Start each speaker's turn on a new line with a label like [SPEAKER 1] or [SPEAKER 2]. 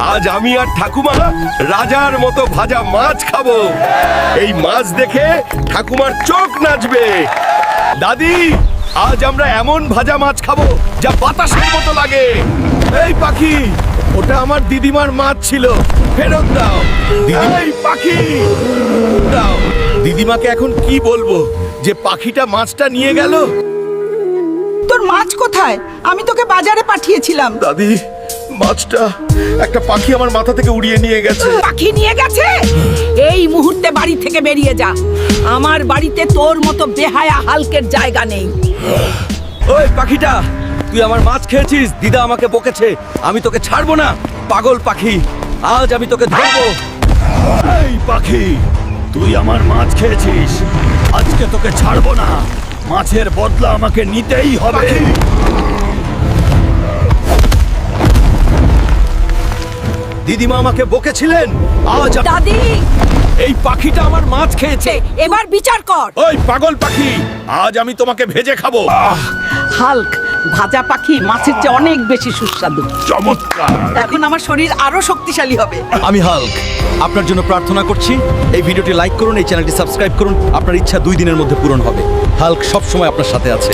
[SPEAKER 1] আজ আমি আর ঠাকুমা রাজার মতো ভাজা মাছ খাবো। এই মাছ দেখে ঠাকুমার চোখ নাচবে। দাদি, আজ আমরা এমন ভাজা মাছ খাবো যা বাতাসের মতো লাগে। এই পাখি, ওটা আমার দিদিমার মাছ ছিল, ফেরত দাও। এই পাখি দাও। দিদিমাকে এখন কি বলবো যে পাখিটা মাছটা নিয়ে গেল?
[SPEAKER 2] তোর মাছ কোথায়? আমি তোকে বাজারে পাঠিয়েছিলাম।
[SPEAKER 1] দাদি, মাছটা একটা পাখি আমার মাথা থেকে উড়িয়ে নিয়ে গেছে।
[SPEAKER 2] পাখি নিয়ে গেছে? এই মুহূর্তে বাড়ি থেকে বেরিয়ে যা। আমার বাড়িতে তোর মতো বেহায়া হালকের জায়গা নেই।
[SPEAKER 1] ওই পাখিটা, তুই আমার মাছ খেয়েছিস। দিদা আমাকে বকেছে, আমি তোকে ছাড়বো না। পাগল পাখি, আজ আমি তোকে ধরবো। এই পাখি, তুই আমার মাছ খেয়েছিস, আজকে তোকে ছাড়বো না। মাছের বদলা আমাকে নিতেই হবে। দিদিমা আমাকে বকেছিলেন, আজ
[SPEAKER 2] দাদি,
[SPEAKER 1] এই পাখিটা আমার মাছ খেয়েছে।
[SPEAKER 2] এবার বিচার কর।
[SPEAKER 1] ওই পাগল পাখি, আজ আমি তোমাকে ভেজে খাবো।
[SPEAKER 2] হাল্ক, ভাজা পাখি মাছের চেয়ে অনেক বেশি সুস্বাদু।
[SPEAKER 1] চমৎকার।
[SPEAKER 2] এখন আমার শরীর আরো শক্তিশালী হবে।
[SPEAKER 3] আমি হাল্ক আপনার জন্য প্রার্থনা করছি, এই ভিডিওটি লাইক করুন, এই চ্যানেলটি সাবস্ক্রাইব করুন। আপনার ইচ্ছা 2 দিনের মধ্যে পূরণ হবে। হাল্ক সবসময় আপনার সাথে আছে।